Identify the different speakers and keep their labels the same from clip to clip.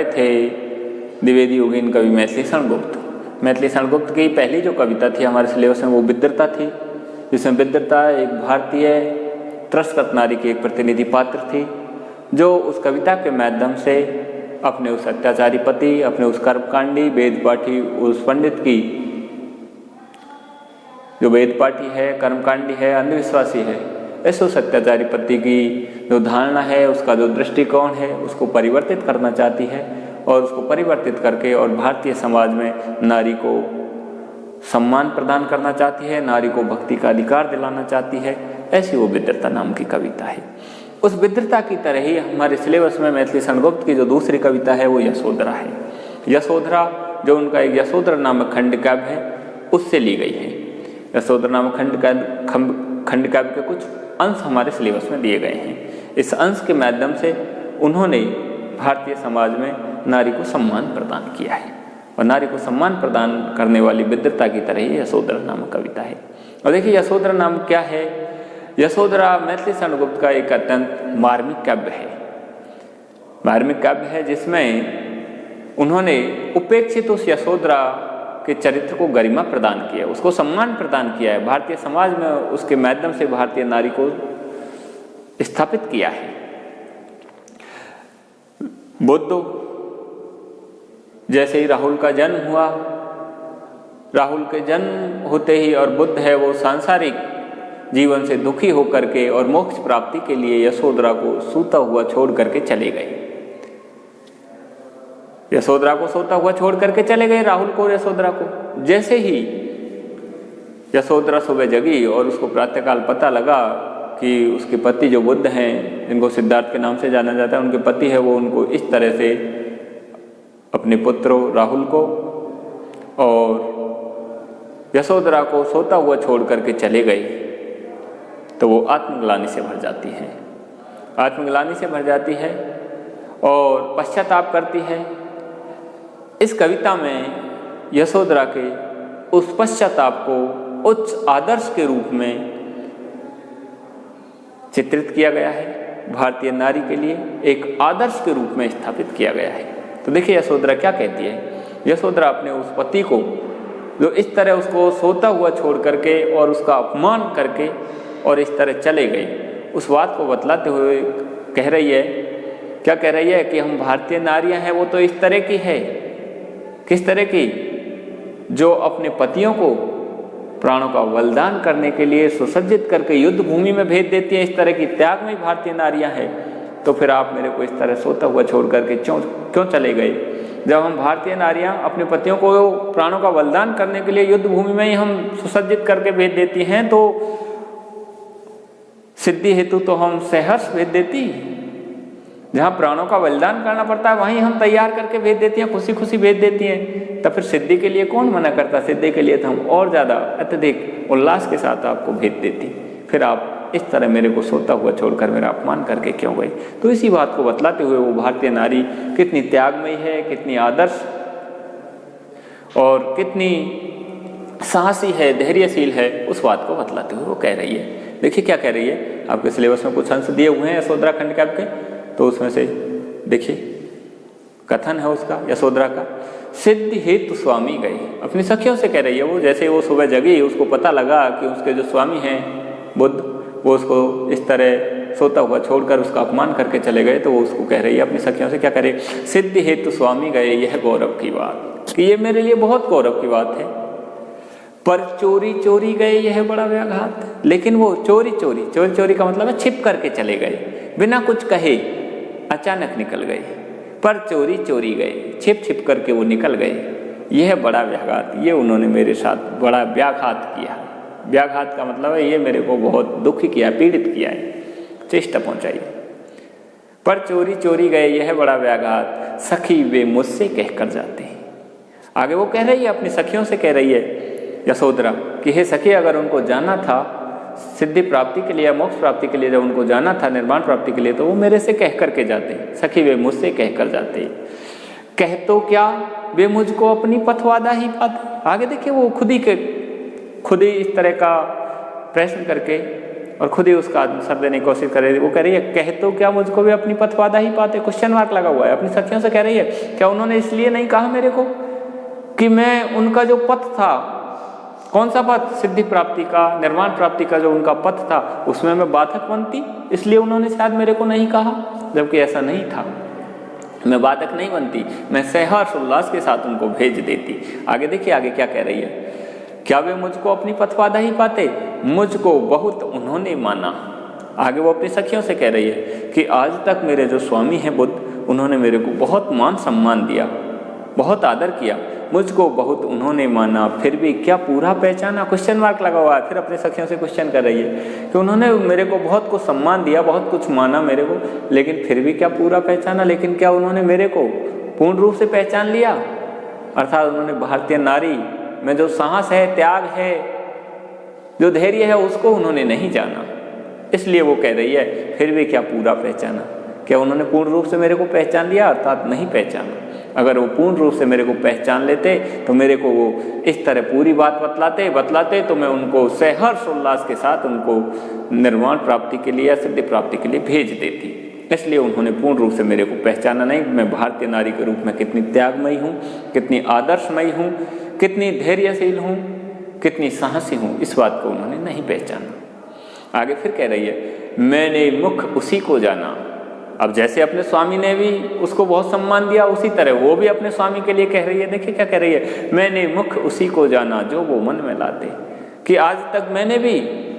Speaker 1: थे द्विवेदी योगीन कवि मैथिली शरणगुप्त। मैथिली शरणगुप्त की पहली जो कविता थी हमारे सिलेबस में वो विद्रता थी, जिसमें विद्रता एक भारतीय तिरस्कृत नारी की एक प्रतिनिधि पात्र थी, जो उस कविता के माध्यम से अपने उस अत्याचारी पति, अपने उस कर्मकांडी वेदपाठी उस पंडित की, जो वेदपाठी है, कर्मकांडी है, अंधविश्वासी है, ऐसे उस अत्याचारी पति की जो धारणा है, उसका जो दृष्टिकोण है, उसको परिवर्तित करना चाहती है और उसको परिवर्तित करके और भारतीय समाज में नारी को सम्मान प्रदान करना चाहती है, नारी को भक्ति का अधिकार दिलाना चाहती है। ऐसी वो विद्रता नाम की कविता है। उस विद्रता की तरह ही हमारे सिलेबस में मैथिली शरणगुप्त की जो दूसरी कविता है वो यशोधरा है। यशोधरा जो उनका एक यशोधरा नामक खंड काव्य है, उससे ली गई है। यशोधरा नामक खंड काव्य के कुछ अंश हमारे सिलेबस में दिए गए हैं। इस अंश के माध्यम से उन्होंने भारतीय समाज में नारी को सम्मान प्रदान किया है और नारी को सम्मान प्रदान करने वाली विद्रता की तरह ही यशोधरा नामक कविता है। और देखिए यशोधरा नाम क्या है। यशोधरा मैथिली शरणगुप्त का एक अत्यंत मार्मिक काव्य है। मार्मिक काव्य है जिसमें उन्होंने उपेक्षित उस यशोधरा के चरित्र को गरिमा प्रदान किया, उसको सम्मान प्रदान किया है, भारतीय समाज में उसके माध्यम से भारतीय नारी को स्थापित किया है। बुद्ध जैसे ही राहुल का जन्म हुआ, राहुल के जन्म होते ही और बुद्ध है वो सांसारिक जीवन से दुखी होकर के और मोक्ष प्राप्ति के लिए यशोधरा को सूता हुआ छोड़ करके चले गए। यशोधरा को सोता हुआ छोड़ करके चले गए, राहुल को और यशोधरा को। जैसे ही यशोधरा सुबह जगी और उसको प्रातःकाल पता लगा कि उसके पति जो बुद्ध हैं, जिनको सिद्धार्थ के नाम से जाना जाता है, उनके पति है वो उनको इस तरह से अपने पुत्र राहुल को और यशोधरा को सोता हुआ छोड़ करके चले गए, तो वो आत्मग्लानि से भर जाती है। आत्मग्लानि से भर जाती है और पश्चाताप करती है। इस कविता में यशोधरा के उस पश्चाताप को उच्च आदर्श के रूप में चित्रित किया गया है, भारतीय नारी के लिए एक आदर्श के रूप में स्थापित किया गया है। तो देखिए यशोधरा क्या कहती है। यशोधरा अपने उस पति को जो इस तरह उसको सोता हुआ छोड़ करके और उसका अपमान करके और इस तरह चले गए, उस बात को बतलाते हुए कह रही है, क्या कह रही है कि हम भारतीय नारियां हैं वो तो इस तरह की है। किस तरह की? जो अपने पतियों को प्राणों का बलिदान करने के लिए सुसज्जित करके युद्ध भूमि में भेज देती हैं, इस तरह की त्यागमयी भारतीय नारियां हैं। तो फिर आप मेरे को इस तरह सोता हुआ छोड़ करके क्यों चले गए? जब हम भारतीय नारियां अपने पतियों को प्राणों का बलिदान करने के लिए युद्ध भूमि में ही हम सुसज्जित करके भेज देती हैं, तो सिद्धि हेतु तो हम सहर्ष भेज देती। जहाँ प्राणों का बलिदान करना पड़ता है वहीं हम तैयार करके भेज देती हैं, खुशी खुशी भेज देती हैं। तब फिर सिद्धि के लिए कौन मना करता? सिद्धि के लिए तो हम और ज़्यादा अत्यधिक उल्लास के साथ आपको भेज देती। फिर आप इस तरह मेरे को सोता हुआ छोड़कर मेरा अपमान करके क्यों गई? तो इसी बात को बतलाते हुए वो भारतीय नारी कितनी त्यागमयी है, कितनी आदर्श और कितनी साहसी है, धैर्यशील है, उस बात को बतलाते हुए वो कह रही है। देखिए क्या कह रही है। आपके सिलेबस में कुछ अंश दिए हुए हैं यशोधरा खंड काव्य के, तो उसमें से देखिए कथन है उसका, यशोधरा का। सिद्धि हेतु स्वामी गए, अपनी सखियों से कह रही है वो। जैसे वो सुबह जगी, उसको पता लगा कि उसके जो स्वामी हैं बुद्ध, वो उसको इस तरह सोता हुआ छोड़कर उसका अपमान करके चले गए, तो वो उसको कह रही है अपनी सखियों से, क्या कह रही है? सिद्धि हेतु स्वामी गए, यह गौरव की बात, कि ये मेरे लिए बहुत गौरव की बात है। पर चोरी चोरी गए, यह बड़ा व्याघात। लेकिन वो चोरी चोरी का मतलब है छिप करके चले गए, बिना कुछ कहे अचानक निकल गए। पर चोरी चोरी गए, छिप छिप करके वो निकल गए, यह बड़ा व्याघात, ये उन्होंने मेरे साथ बड़ा व्याघात किया। व्याघात का मतलब है ये मेरे को बहुत दुखी किया, पीड़ित किया है, चेष्टा पहुंचाई। पर चोरी चोरी गए, यह बड़ा व्याघात, सखी वे मुझसे कहकर जाते हैं। आगे वो कह रही है, अपनी सखियों से कह रही है यशोधरा कि हे सखी, अगर उनको जाना था सिद्धि प्राप्ति के लिए या मोक्ष प्राप्ति के लिए, जब उनको जाना था निर्माण प्राप्ति के लिए, तो वो मेरे से कह करके जाते। सखी वे मुझसे कह कर जाते, कह तो क्या वे मुझको अपनी पथवादा ही पाते। आगे देखिए वो खुद ही इस तरह का प्रश्न करके और खुद ही उसका आंसर देने की कोशिश कर रही है। वो कह रही है कह तो क्या मुझको भी अपनी पथ बाधा ही पाते, क्वेश्चन मार्क लगा हुआ है। अपनी सखियों से कह रही है क्या उन्होंने इसलिए नहीं कहा मेरे को कि मैं उनका जो पथ था, कौन सा पथ, सिद्धि प्राप्ति का, निर्वाण प्राप्ति का जो उनका पथ था उसमें मैं बाधक बनती, इसलिए उन्होंने शायद मेरे को नहीं कहा, जबकि ऐसा नहीं था। मैं बाधक नहीं बनती, मैं सहर्ष उल्लास के साथ उनको भेज देती। आगे देखिए आगे क्या कह रही है, क्या वे मुझको अपनी पथ बाधा ही पाते, मुझको बहुत उन्होंने माना। आगे वो अपनी सखियों से कह रही है कि आज तक मेरे जो स्वामी हैं बुद्ध, उन्होंने मेरे को बहुत मान सम्मान दिया, बहुत आदर किया, मुझको बहुत उन्होंने माना, फिर भी क्या पूरा पहचाना, क्वेश्चन मार्क लगा हुआ है। फिर अपने सखियों से क्वेश्चन कर रही है कि उन्होंने मेरे को बहुत कुछ सम्मान दिया, बहुत कुछ माना मेरे को, लेकिन फिर भी क्या पूरा पहचाना, लेकिन क्या उन्होंने मेरे को पूर्ण रूप से पहचान लिया। अर्थात उन्होंने भारतीय नारी में जो साहस है, त्याग है, जो धैर्य है, उसको उन्होंने नहीं जाना। इसलिए वो कह रही है फिर भी क्या पूरा पहचाना, क्या उन्होंने पूर्ण रूप से मेरे को पहचान लिया, अर्थात नहीं पहचाना। अगर वो पूर्ण रूप से मेरे को पहचान लेते तो मेरे को वो इस तरह पूरी बात बतलाते तो मैं उनको सहर्ष उल्लास के साथ उनको निर्वाण प्राप्ति के लिए या सिद्धि प्राप्ति के लिए भेज देती। इसलिए उन्होंने पूर्ण रूप से मेरे को पहचाना नहीं। मैं भारतीय नारी के रूप में कितनी त्यागमयी हूँ, कितनी आदर्शमयी हूँ, कितनी धैर्यशील हूँ, कितनी साहसी हूँ, इस बात को उन्होंने नहीं पहचाना। आगे फिर कह रही है मैंने मुख उसी को जाना। अब जैसे अपने स्वामी ने भी उसको बहुत सम्मान दिया, उसी तरह वो भी अपने स्वामी के लिए कह रही है। देखिए क्या कह रही है, मैंने मुख उसी को जाना जो वो मन में लाते, कि आज तक मैंने भी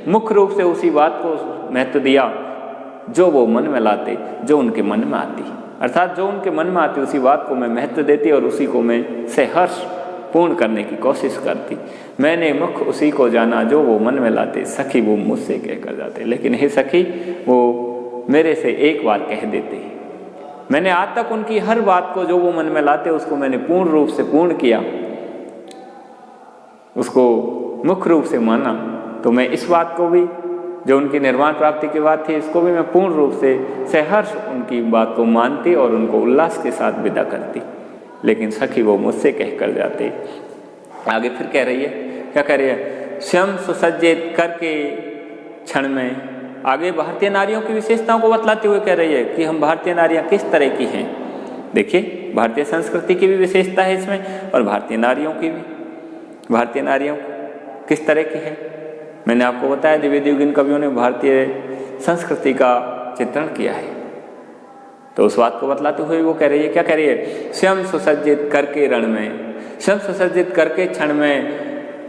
Speaker 1: मुख्य रूप से उसी बात को महत्व दिया जो वो मन में लाते, जो उनके मन में आती, अर्थात जो उनके मन में आती उसी बात को मैं महत्व देती और उसी को मैं सहर्ष पूर्ण करने की कोशिश करती। मैंने मुख उसी को जाना जो वो मन में लाते, सखी वो मुझसे कह कर जाते। लेकिन हे सखी, वो मेरे से एक बार कह देते। मैंने आज तक उनकी हर बात को जो वो मन में लाते उसको मैंने पूर्ण रूप से पूर्ण किया, उसको मुख्य रूप से माना। तो मैं इस बात को भी, जो उनकी निर्वाण प्राप्ति की बात थी, इसको भी मैं पूर्ण रूप से सहर्ष उनकी बात को मानती और उनको उल्लास के साथ विदा करती। लेकिन सखी वो मुझसे कह कर जाते। आगे फिर कह रही है, क्या कह रही है, स्वयं सुसज्जित करके क्षण में। आगे भारतीय नारियों की विशेषताओं को बतलाते हुए कह रही है कि हम भारतीय नारियां किस तरह की हैं। देखिए भारतीय संस्कृति की भी विशेषता है इसमें और भारतीय नारियों की भी। भारतीय नारियों किस तरह की है, मैंने आपको बताया द्विवेदयुगीन कवियों ने भारतीय संस्कृति का चित्रण किया है। तो उस बात को बतलाते हुए वो कह रही है, क्या कह रही है, स्वयं सुसज्जित करके रण में, स्वयं सुसज्जित करके क्षण में,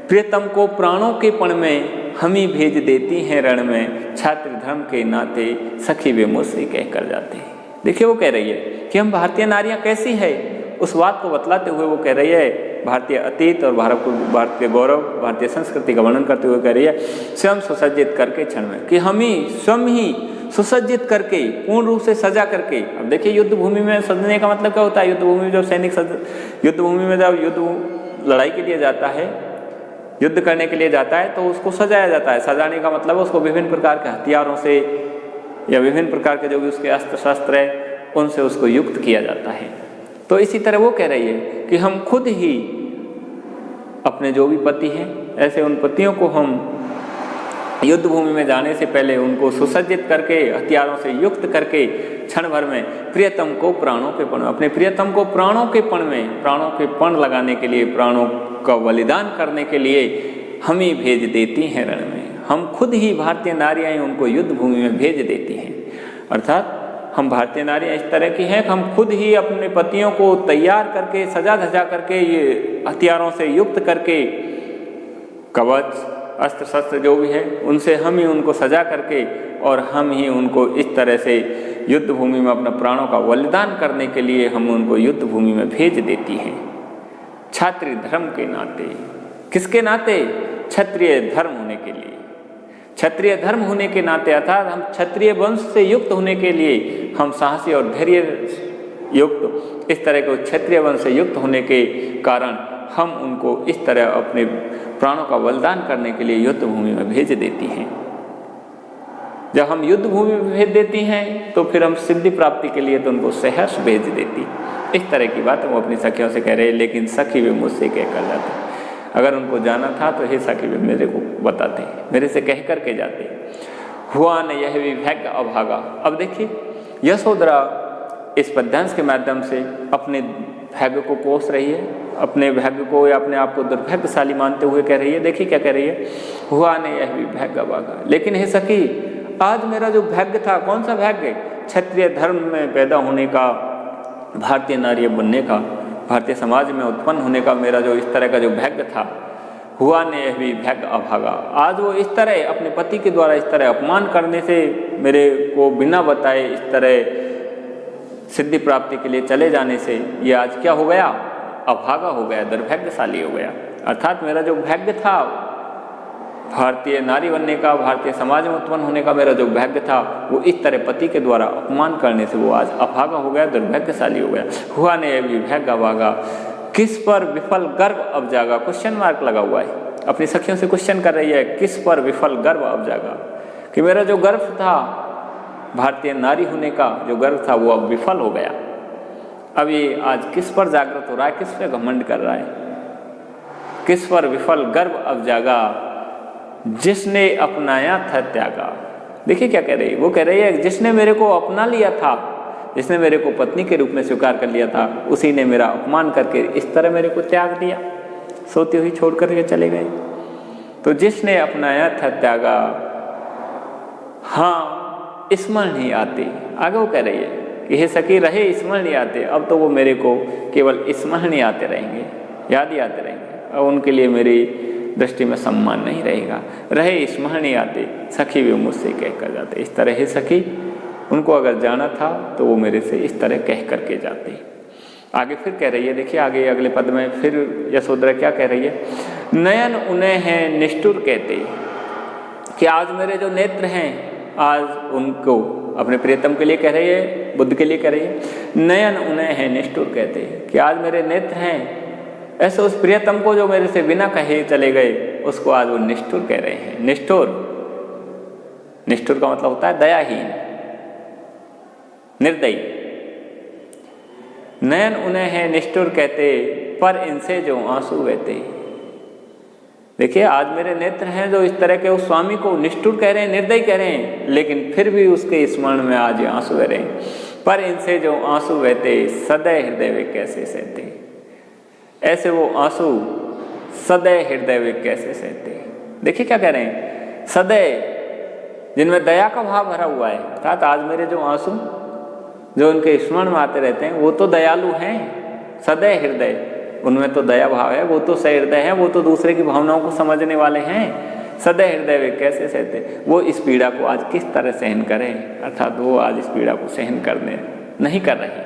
Speaker 1: प्रियतम को प्राणों के पण में हम ही भेज देती हैं रण में, छात्र धर्म के नाते सखी वे मुझसे कह कर जाते हैं। देखिए वो कह रही है कि हम भारतीय नारियां कैसी है, उस बात को बतलाते हुए वो कह रही है भारतीय अतीत और भारतीय गौरव, भारतीय संस्कृति का वर्णन करते हुए कह रही है स्वयं सुसज्जित करके क्षण में, कि हम ही स्वयं ही सुसज्जित करके, पूर्ण रूप से सजा करके। अब देखिए युद्ध भूमि में सजने का मतलब क्या होता है, युद्ध भूमि में जब सैनिक युद्ध भूमि में जब युद्ध लड़ाई के लिए जाता है, युद्ध करने के लिए जाता है, तो उसको सजाया जाता है। सजाने का मतलब है उसको विभिन्न प्रकार के हथियारों से या विभिन्न प्रकार के जो भी उसके अस्त्र शस्त्र है उनसे उसको युक्त किया जाता है। तो इसी तरह वो कह रही है कि हम खुद ही अपने जो भी पति हैं, ऐसे उन पतियों को हम युद्ध भूमि में जाने से पहले उनको सुसज्जित करके, हथियारों से युक्त करके, क्षण भर में प्रियतम को प्राणों के पण में, अपने प्रियतम को प्राणों के पण में, प्राणों के पण लगाने के लिए, प्राणों का बलिदान करने के लिए हम ही भेज देती हैं रण में। हम खुद ही भारतीय नारियां उनको युद्ध भूमि में भेज देती हैं। अर्थात हम भारतीय नारियां इस तरह की हैं कि हम खुद ही अपने पतियों को तैयार करके, सजा धजा करके, ये हथियारों से युक्त करके, कवच, अस्त्र शस्त्र जो भी है उनसे हम ही उनको सजा करके और हम ही उनको इस तरह से युद्ध भूमि में अपना प्राणों का बलिदान करने के लिए हम उनको युद्ध भूमि में भेज देती हैं। क्षत्रिय धर्म के नाते, किसके नाते, क्षत्रिय धर्म होने के लिए, क्षत्रिय धर्म होने के नाते, अर्थात हम क्षत्रिय वंश से युक्त होने के लिए हम साहसी और धैर्य युक्त, इस तरह के क्षत्रिय वंश से युक्त होने के कारण हम उनको इस तरह अपने प्राणों का बलिदान करने के लिए युद्ध भूमि में भेज देती हैं। जब हम युद्ध भूमि में भेज देती हैं तो फिर हम सिद्धि प्राप्ति के लिए तो उनको सहर्ष भेज देती। इस तरह की बात वो अपनी सखियों से कह रहे हैं, लेकिन सखी वे मुझसे कह कर जाते। अगर उनको जाना था तो हे सखी वे मेरे को बताते, मेरे से कह कर के जाते। हुआ न यह भी भाग्य अभागा। अब देखिए यशोधरा इस पद्यांश के माध्यम से अपने भाग्य को कोस रही है, अपने भाग्य को या अपने आप को दुर्भाग्यशाली मानते हुए कह रही है। देखिए क्या कह रही है, हुआ न यह भी भाग्य अभागा, लेकिन हे सखी आज मेरा जो भाग्य था, कौन सा भाग्य, क्षत्रिय धर्म में पैदा होने का, भारतीय नारी बनने का, भारतीय समाज में उत्पन्न होने का मेरा जो इस तरह का जो भाग्य था, हुआ ने यह भी भाग्य अभागा। आज वो इस तरह अपने पति के द्वारा इस तरह अपमान करने से, मेरे को बिना बताए इस तरह सिद्धि प्राप्ति के लिए चले जाने से ये आज क्या हो गया, अभागा हो गया, दुर्भाग्यशाली हो गया। अर्थात मेरा जो भाग्य था भारतीय नारी बनने का, भारतीय समाज में उत्पन्न होने का मेरा जो भाग्य था, वो इस तरह पति के द्वारा अपमान करने से वो आज अभागा हो गया, दुर्भाग्यशाली हो गया। हुआ ने यह भी भाग्य अभागा, किस पर विफल गर्व अब जागा। क्वेश्चन मार्क लगा हुआ है, अपनी सखियों से क्वेश्चन कर रही है, किस पर विफल गर्व अब जागा, कि मेरा जो गर्व था भारतीय नारी होने का, जो गर्व था वो अब विफल हो गया। अब ये आज किस पर जागृत हो रहा है, किस पे घमंड कर रहा है, किस पर विफल गर्व अब जागा, जिसने अपनाया था त्यागा। देखिए क्या कह रही है, वो कह रही है जिसने मेरे को अपना लिया था, जिसने मेरे को पत्नी के रूप में स्वीकार कर लिया था, उसी ने मेरा अपमान करके इस तरह मेरे को त्याग दिया, सोती हुई छोड़ करके चले गए। तो जिसने अपनाया था त्यागा, हाँ स्मरण नहीं आते। आगे वो कह रही है कि हे सखी रहे स्मरण नहीं आते, अब तो वो मेरे को केवल स्मरण ही आते रहेंगे, याद ही आते रहेंगे, अब उनके लिए मेरी दृष्टि में सम्मान नहीं रहेगा। रहे स्मरण नहीं आते, सखी भी मुझसे कह कर जाते। इस तरह हे सखी, उनको अगर जाना था तो वो मेरे से इस तरह कह करके जाते। आगे फिर कह रही है, देखिए आगे अगले पद में फिर यशोधरा क्या कह रही है, नयन उन्हें हैं निष्ठुर कहते, कि आज मेरे जो नेत्र हैं, आज उनको अपने प्रियतम के लिए कह रही है, बुद्ध के लिए कह रही है, नयन उन्हें हैं निष्ठुर कहते, कि आज मेरे नेत्र हैं, ऐसे उस प्रियतम को जो मेरे से बिना कहे चले गए, उसको आज वो निष्ठुर कह रहे हैं। निष्ठुर, निष्ठुर का मतलब होता है दयाहीन, निर्दयी। नयन उन्हें है निष्ठुर कहते, पर इनसे जो आंसू बहते। देखिए आज मेरे नेत्र हैं जो इस तरह के उस स्वामी को निष्ठुर कह रहे हैं, निर्दयी कह रहे हैं, लेकिन फिर भी उसके स्मरण में आज आंसू बह रहे हैं। पर इनसे जो आंसू बहते, सदैव हृदय वे कैसे सहते। ऐसे वो आंसू सदैव हृदय वे कैसे सहते। देखिए क्या कह रहे हैं, सदैव, जिनमें दया का भाव भरा हुआ है। अर्थात आज मेरे जो आंसू जो उनके स्मरण में आते रहते हैं, वो तो दयालु हैं, सदैव हृदय, उनमें तो दया भाव है, वो तो सहृदय है, वो तो दूसरे की भावनाओं को समझने वाले हैं। सदैव हृदय वे कैसे सहते, वो इस पीड़ा को आज किस तरह सहन करें। अर्थात वो आज इस पीड़ा को सहन करने नहीं कर रहे,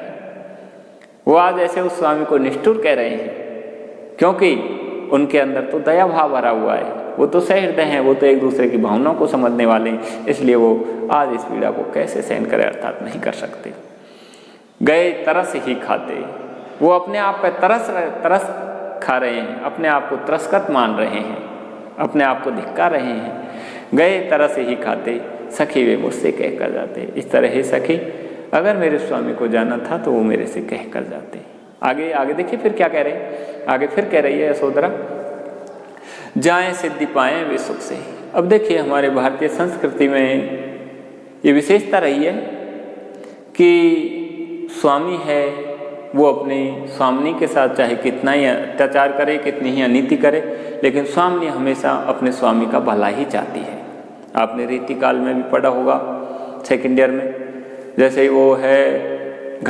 Speaker 1: वो आज ऐसे उस स्वामी को निष्ठुर कह रहे हैं, क्योंकि उनके अंदर तो दया भाव भरा हुआ है, वो तो सहृदय हैं, वो तो एक दूसरे की भावनाओं को समझने वाले हैं, इसलिए वो आज इस पीड़ा को कैसे सहन करें, अर्थात नहीं कर सकते। गए तरस ही खाते, वो अपने आप पे तरस खा रहे हैं, अपने आप को तिरस्कृत मान रहे हैं, अपने आप को धिक्कार रहे हैं। गए तरस ही खाते, सखी वे मुझसे कह कर जाते। इस तरह हे सखी, अगर मेरे स्वामी को जाना था तो वो मेरे से कह कर जाते। आगे देखिए फिर क्या कह रहे हैं, आगे फिर कह रही है यशोधरा, जाएं सिद्धि पाएं वे सुख से। अब देखिए हमारे भारतीय संस्कृति में ये विशेषता रही है कि स्वामी है वो अपनी स्वामिनी के साथ चाहे कितना ही अत्याचार करे, कितनी ही अनीति करे, लेकिन स्वामिनी हमेशा अपने स्वामी का भला ही चाहती है। आपने रीति काल में भी पढ़ा होगा सेकंड ईयर में, जैसे ही वो है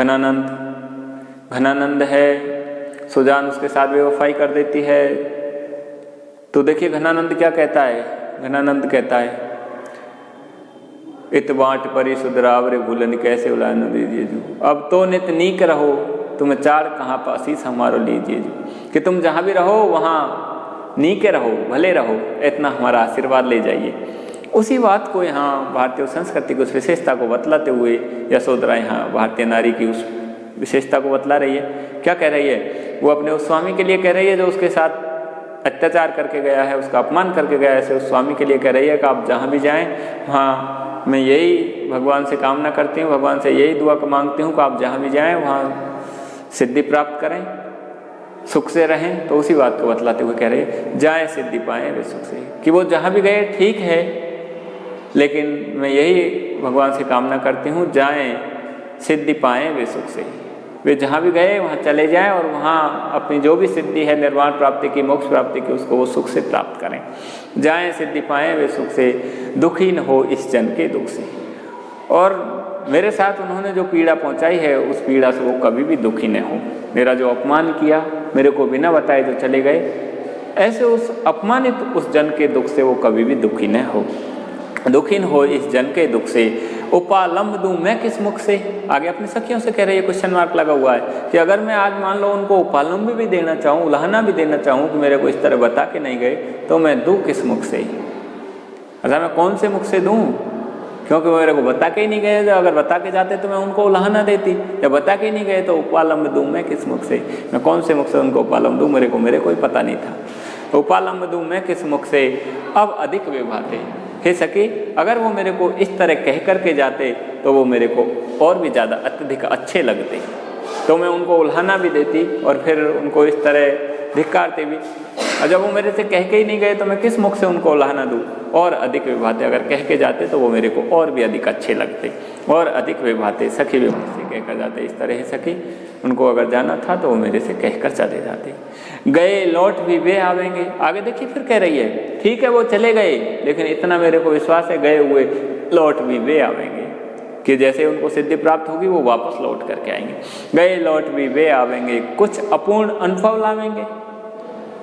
Speaker 1: घनानंद है, सुजान उसके साथ बेवफाई कर देती है, तो देखिए घनानंद क्या कहता है, घनानंद कहता है, इत बाँट परी सुधरावरे भूलन कैसे उलान दीजिए जो, अब तो नित नीक रहो तुम्हें चार कहाँ पासीस हमारो लीजिए जो, कि तुम जहाँ भी रहो वहाँ नीके रहो, भले रहो, इतना हमारा आशीर्वाद ले जाइए। उसी बात को यहाँ भारतीय संस्कृति की उस विशेषता को बतलाते हुए यशोधरा यहाँ भारतीय नारी की उस विशेषता को बतला रही है। क्या कह रही है, वो अपने उस स्वामी के लिए कह रही है जो उसके साथ अत्याचार करके गया है, उसका अपमान करके गया है, ऐसे उस स्वामी के लिए कह रही है कि आप जहाँ भी जाएँ वहाँ मैं यही भगवान से कामना करती हूँ, भगवान से यही दुआ मांगती हूँ कि आप जहाँ भी जाएँ वहाँ सिद्धि प्राप्त करें, सुख से रहें। तो उसी बात को बतलाते हुए कह रहे जाएं सिद्धि पाएं वे सुख से, कि वो जहाँ भी गए ठीक है, लेकिन मैं यही भगवान से कामना करती हूँ, जाएं सिद्धि पाएं वे सुख से। वे जहाँ भी गए वहाँ चले जाएं और वहाँ अपनी जो भी सिद्धि है निर्वाण प्राप्ति की, मोक्ष प्राप्ति की, उसको वो सुख से प्राप्त करें। जाएं सिद्धि पाएं वे सुख से, दुखी न हो इस जन के दुख से। और मेरे साथ उन्होंने जो पीड़ा पहुँचाई है उस पीड़ा से वो कभी भी दुखी न हो। मेरा जो अपमान किया, मेरे को बिना बताए जो चले गए, ऐसे उस अपमानित उस जन के दुख से वो कभी भी दुखी न हो। दुखी न हो इस जन के दुख से, उपालंब दूं मैं किस मुख से। आगे अपनी सखियों से कह रही है, क्वेश्चन मार्क लगा हुआ है कि अगर मैं आज मान लो उनको उपालंब भी देना चाहूँ, उलाहना भी देना चाहूँ कि मेरे को इस तरह बता के नहीं गए, तो मैं दूँ किस मुख से? अगर मैं कौन से मुख से दूँ? क्योंकि वो मेरे को बता के ही नहीं गए। अगर बता के जाते तो मैं उनको उलाहना देती, या बता के ही नहीं गए तो उपालंब दूँ मैं किस मुख से? मैं कौन से मुख से उनको उपालंब दूँ? मेरे को ही पता नहीं था। उपालंब दूँ मैं किस मुख से, अब अधिक विभाते। हे सखी, अगर वो मेरे को इस तरह कह करके जाते तो वो मेरे को और भी ज़्यादा अत्यधिक अच्छे लगते, तो मैं उनको उल्हाना भी देती और फिर उनको इस तरह धिक्कारते भी। और जब वो मेरे से कह के ही नहीं गए तो मैं किस मुख से उनको उल्हाना दूँ? और अधिक विभाते, अगर कह के जाते तो वो मेरे को और भी अधिक अच्छे लगते। और अधिक विभाते, सखी भी मुझसे कह कर जाते। इस तरह सखी, उनको अगर जाना था तो वो मेरे से कह कर चले जाते। गए लौट भी वे आवेंगे। आगे देखिए फिर कह रही है, ठीक है वो चले गए, लेकिन इतना मेरे को विश्वास है गए हुए लौट भी वे आवेंगे, कि जैसे उनको सिद्धि प्राप्त होगी वो वापस लौट करके आएंगे। गए लौट भी वे आवेंगे, कुछ अपूर्ण अनुभव लावेंगे।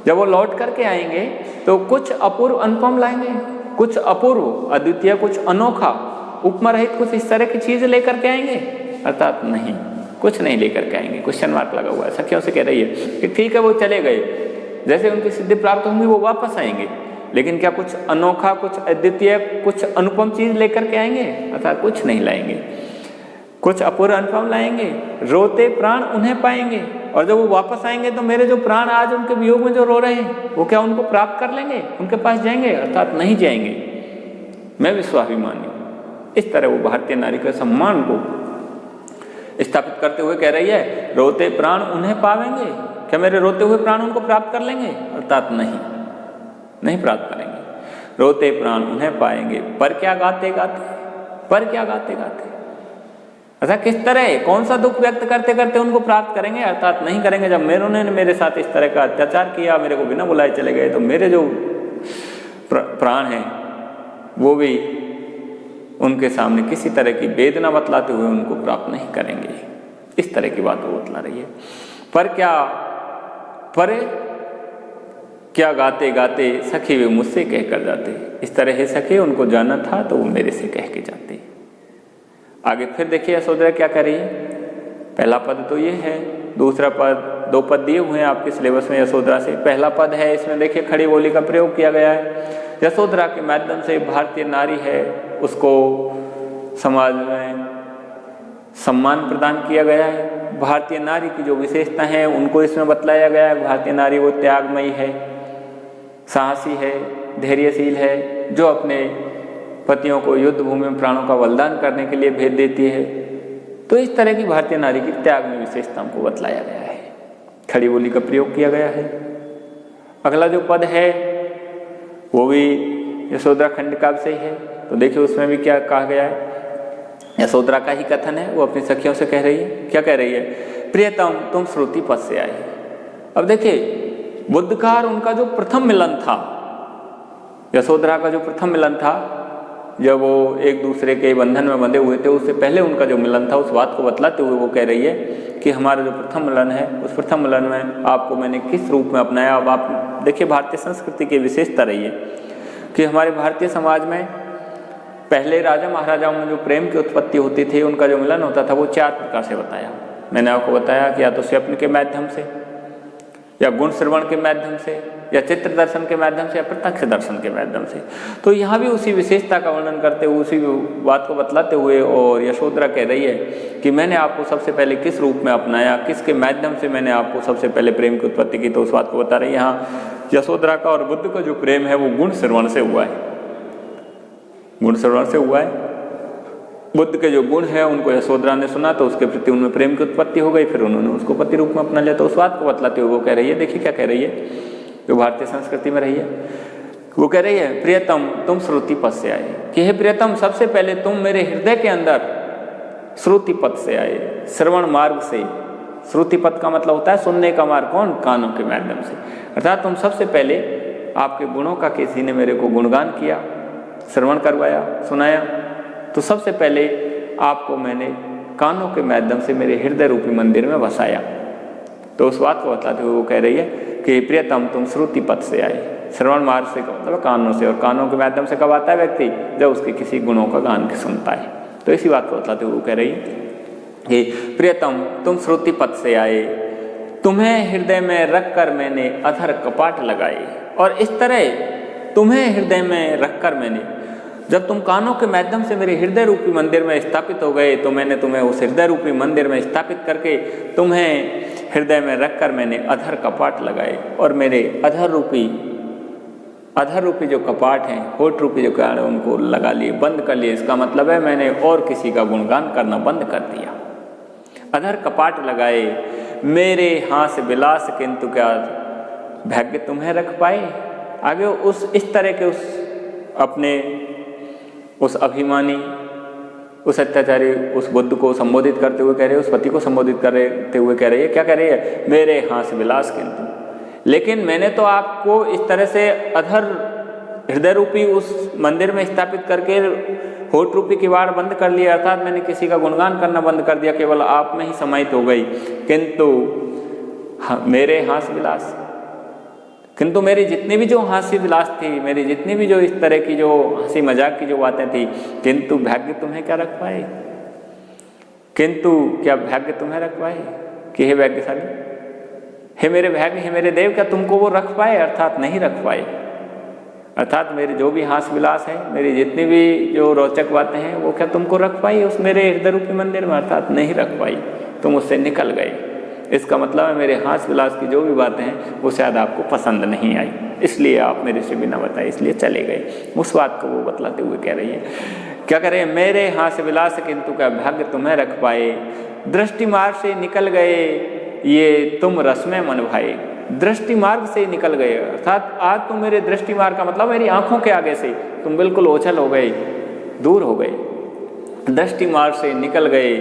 Speaker 1: जब वो लौट करके आएंगे तो कुछ अपूर्व अनुपम लाएंगे, कुछ अपूर्व अद्वितीय, कुछ अनोखा, उपमा रहित कुछ इस तरह की चीज़ लेकर के आएंगे। अर्थात नहीं, कुछ नहीं लेकर के आएंगे। क्वेश्चन मार्क लगा हुआ है। सखियों से कह रही है कि ठीक है वो चले गए, जैसे उनकी सिद्धि प्राप्त होंगी वो वापस आएंगे, लेकिन क्या कुछ अनोखा, कुछ अद्वितीय, कुछ अनुपम चीज़ लेकर के आएंगे? अर्थात कुछ नहीं लाएंगे, कुछ अपूर्व अनुपम लाएंगे। रोते प्राण उन्हें पाएंगे। और जब वो वापस आएंगे तो मेरे जो प्राण आज उनके वियोग में जो रो रहे हैं वो क्या उनको प्राप्त कर लेंगे, उनके पास जाएंगे? अर्थात नहीं जाएंगे। मैं विश्वाभिमानी हूँ। इस तरह वो भारतीय नारी के सम्मान को स्थापित करते हुए कह रही है, रोते प्राण उन्हें पावेंगे। क्या मेरे रोते हुए प्राण उनको प्राप्त कर लेंगे? अर्थात नहीं प्राप्त करेंगे। रोते प्राण उन्हें पाएंगे, पर क्या गाते गाते, पर क्या गाते गाते। ऐसा किस तरह, कौन सा दुख व्यक्त करते करते उनको प्राप्त करेंगे? अर्थात नहीं करेंगे। जब उन्होंने मेरे साथ इस तरह का अत्याचार किया, मेरे को बिना बुलाए चले गए, तो मेरे जो प्राण हैं वो भी उनके सामने किसी तरह की वेदना बतलाते हुए उनको प्राप्त नहीं करेंगे। इस तरह की बात वो बतला रही है। पर क्या गाते गाते सखी वे मुझसे कह कर जाते। इस तरह है सखी, उनको जाना था तो वो मेरे से कह के जाते। आगे फिर देखिए यशोधरा क्या कर रही है। पहला पद तो ये है, दूसरा पद, दो पद दिए हुए हैं आपके सिलेबस में यशोधरा से। पहला पद है, इसमें देखिए खड़ी बोली का प्रयोग किया गया है। यशोधरा के माध्यम से भारतीय नारी है उसको समाज में सम्मान प्रदान किया गया है। भारतीय नारी की जो विशेषता है उनको इसमें बतलाया गया है। भारतीय नारी वो त्यागमयी है, साहसी है, धैर्यशील है, जो अपने पतियों को युद्ध भूमि में प्राणों का बलिदान करने के लिए भेज देती है। तो इस तरह की भारतीय नारी की त्याग में विशेषताओं को बतलाया गया है, खड़ी बोली का प्रयोग किया गया है। अगला जो पद है वो भी यशोधरा खंड काव्य से ही है। तो देखिए उसमें भी क्या कहा गया है। यशोधरा का ही कथन है, वो अपनी सखियों से कह रही है। क्या कह रही है? प्रियतम तुम श्रुति पद से आए। अब देखिए बुद्ध का और उनका जो प्रथम मिलन था, यशोधरा का जो प्रथम मिलन था, जब वो एक दूसरे के बंधन में बंधे हुए थे, उससे पहले उनका जो मिलन था उस बात को बतलाते हुए वो कह रही है कि हमारा जो प्रथम मिलन है उस प्रथम मिलन में आपको मैंने किस रूप में अपनाया। अब आप देखिए भारतीय संस्कृति की विशेषता रही है कि हमारे भारतीय समाज में पहले राजा महाराजाओं में जो प्रेम की उत्पत्ति होती थी, उनका जो मिलन होता था वो चार प्रकार से बताया। मैंने आपको बताया कि या तो स्वप्न के माध्यम से, या गुण श्रवण के माध्यम से, या चित्र दर्शन के माध्यम से, या प्रत्यक्ष दर्शन के माध्यम से। तो यहाँ भी उसी विशेषता का वर्णन करते हुए, उसी बात को बतलाते हुए और यशोधरा कह रही है कि मैंने आपको सबसे पहले किस रूप में अपनाया, किसके माध्यम से मैंने आपको सबसे पहले प्रेम की उत्पत्ति की। तो उस बात को बता रही है। यहाँ यशोधरा का और बुद्ध का जो प्रेम है वो गुण श्रवण से हुआ है, गुण श्रवण से हुआ है। बुद्ध के जो गुण है उनको यशोधरा ने सुना तो उसके प्रति उनमें प्रेम की उत्पत्ति हो गई, फिर उन्होंने उसको पति रूप में अपना लिया। तो उस बात को बतलाते हुए वो कह रही है, देखिए क्या कह रही है, जो भारतीय संस्कृति में रही है। वो कह रही है प्रियतम तुम श्रुति पद से आए, कि हे प्रियतम सबसे पहले तुम मेरे हृदय के अंदर श्रुति पद से आए, श्रवण मार्ग से। श्रुति पद का मतलब होता है सुनने का मार्ग, कौन? कानों के माध्यम से। अर्थात तुम सबसे पहले आपके गुणों का किसी ने मेरे को गुणगान किया, श्रवण करवाया, सुनाया, तो सबसे पहले आपको मैंने कानों के माध्यम से मेरे हृदय रूपी मंदिर में बसाया। तो उस बात को बताते हुए वो कह रही है कि प्रियतम तुम श्रुति पद से आए। श्रवण मार्ग से मतलब कानों से, और कानों के माध्यम से कब आता है व्यक्ति? जब उसके किसी गुणों का गान सुनता है। तो इसी बात को बताते हुए वो कह रही है कि प्रियतम तुम श्रुति पद से आए, तुम्हें हृदय में रखकर मैंने अधर कपाट लगाए। और इस तरह तुम्हें हृदय में रखकर मैंने, जब तुम कानों के माध्यम से मेरे हृदय रूपी मंदिर में स्थापित हो गए, तो मैंने तुम्हें उस हृदय रूपी मंदिर में स्थापित करके तुम्हें हृदय में रखकर मैंने अधर कपाट लगाए। और मेरे अधर रूपी जो कपाट हैं, होठ रूपी जो कपाट, उनको लगा लिए, बंद कर लिए। इसका मतलब है मैंने और किसी का गुणगान करना बंद कर दिया। अधर कपाट लगाए, मेरे हाथ विलास किंतु क्या भाग्य तुम्हें रख पाए। आगे इस तरह के उस अभिमानी, उस अत्याचारी, उस बुद्ध को संबोधित करते हुए कह रहे हैं, उस पति को संबोधित करते हुए कह रही है, क्या कह रही है? मेरे हाथ विलास किंतु, लेकिन मैंने तो आपको इस तरह से अधर हृदय रूपी उस मंदिर में स्थापित करके होठ रूपी किवाड़ बंद कर लिया। अर्थात मैंने किसी का गुणगान करना बंद कर दिया, केवल आप में ही समाहित हो गई। किंतु मेरे हास विलास, किंतु मेरी जितनी भी जो हास्य विलास थी, मेरी जितनी भी जो इस तरह की जो हंसी मजाक की जो बातें थी, किंतु भाग्य तुम्हें क्या रख पाए? किंतु क्या भाग्य तुम्हें रख पाए? कि हे भाग्यशाली, हे मेरे भाग्य, हे मेरे देव, क्या तुमको वो रख पाए? अर्थात नहीं रख पाए। अर्थात मेरे जो भी हास विलास है, मेरी जितनी भी जो रोचक बातें हैं, वो क्या तुमको रख पाई उस मेरे हृदय रूपी मंदिर में? अर्थात नहीं रख पाई, तुम उससे निकल गए। इसका मतलब है मेरे हास विलास की जो भी बातें हैं वो शायद आपको पसंद नहीं आई, इसलिए आप मेरे से बिना बताए इसलिए चले गए। उस बात को वो बतलाते हुए कह रही है, क्या कह रहे हैं? मेरे हास विलास किंतु क्या भाग्य तुम्हें रख पाए, दृष्टि मार्ग से निकल गए ये तुम रस में मन भाए। दृष्टि मार्ग से निकल गए, अर्थात आज तुम मेरे दृष्टि मार्ग का मतलब मेरी आंखों के आगे से तुम बिल्कुल ओझल हो गए, दूर हो गए। दृष्टि मार्ग से निकल गए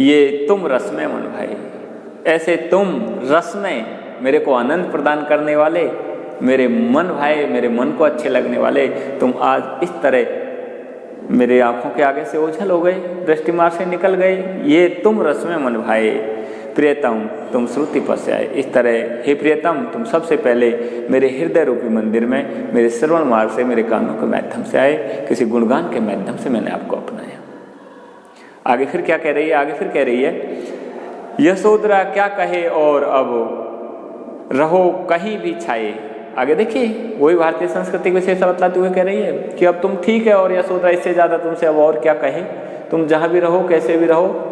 Speaker 1: ये तुम रस में मन भाए। ऐसे तुम रस में मेरे को आनंद प्रदान करने वाले, मेरे मन भाए, मेरे मन को अच्छे लगने वाले, तुम आज इस तरह मेरे आंखों के आगे से ओझल हो गए, दृष्टि मार्ग से निकल गए। ये तुम रस में मन भाए, प्रियतम तुम श्रुति पद से आए। इस तरह हे प्रियतम, तुम सबसे पहले मेरे हृदय रूपी मंदिर में मेरे श्रवण मार्ग से, मेरे कानों के माध्यम से आए, किसी गुणगान के माध्यम से मैंने आपको अपनाया। आगे फिर क्या कह रही है? आगे फिर कह रही है, यशोधरा क्या कहे और अब रहो कहीं भी छाए। आगे देखिए वही भारतीय संस्कृति विशेष बतलाते हुए कह रही है कि अब तुम ठीक है, और यशोधरा इससे ज़्यादा तुमसे अब और क्या कहे। तुम जहाँ भी रहो, कैसे भी रहो,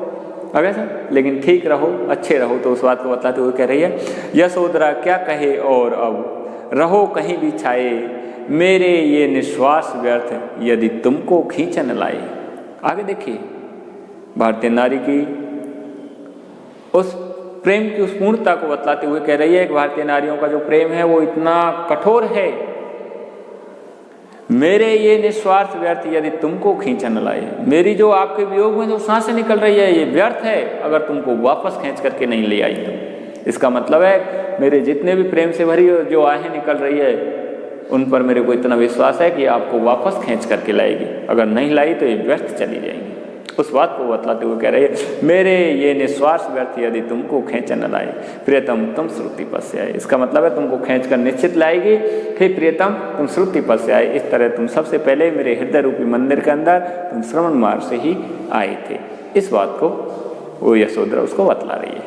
Speaker 1: अगर सर लेकिन ठीक रहो, अच्छे रहो। तो उस बात को बताते हुए कह रही है, यशोधरा क्या कहे और अब रहो कहीं भी छाए, मेरे ये निश्वास व्यर्थ यदि तुमको खींच न लाए। आगे देखिए भारतीय नारी की उस प्रेम की उस पूर्णता को बतलाते हुए कह रही है कि भारतीय नारियों का जो प्रेम है वो इतना कठोर है, मेरे ये निस्वार्थ व्यर्थ यदि तुमको खींच न लाए। मेरी जो आपके वियोग में जो सांसें निकल रही है ये व्यर्थ है अगर तुमको वापस खींच करके नहीं ले आई तो। इसका मतलब है मेरे जितने भी प्रेम से भरी जो आहें निकल रही है उन पर मेरे को इतना विश्वास है कि आपको वापस खींच करके लाएगी, अगर नहीं लाई तो ये व्यर्थ चली जाएंगी। उस बात को बतलाते हुए कह रहे हैं, मेरे ये निस्वार्थ व्यर्थ यदि तुमको खींच न लाए, प्रियतम तुम श्रुति पद से आए। इसका मतलब है तुमको खींच कर निश्चित लाएगी। हे प्रियतम तुम श्रुति पद से आए, इस तरह तुम सबसे पहले मेरे हृदय रूपी मंदिर के अंदर तुम श्रवण मार्ग से ही आए थे। इस बात को वो यशोधरा उसको बतला रही है।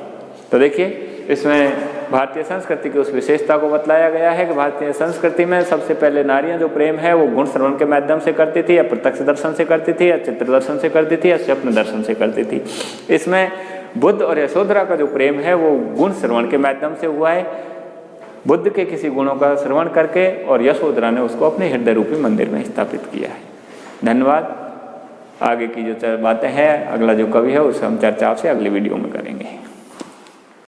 Speaker 1: तो देखिए इसमें भारतीय संस्कृति की उस विशेषता को बतलाया गया है कि भारतीय संस्कृति में सबसे पहले नारियां जो प्रेम है वो गुण श्रवण के माध्यम से करती थी, या प्रत्यक्ष दर्शन से करती थी, या चित्र दर्शन से करती थी, या स्वप्न दर्शन से करती थी। इसमें बुद्ध और यशोधरा का जो प्रेम है वो गुण श्रवण के माध्यम से हुआ है। बुद्ध के किसी गुणों का श्रवण करके और यशोधरा ने उसको अपने हृदय रूपी मंदिर में स्थापित किया है। धन्यवाद। आगे की जो बातें हैं, अगला जो कवि है उससे हम चर्चा आपसे अगली वीडियो में करेंगे।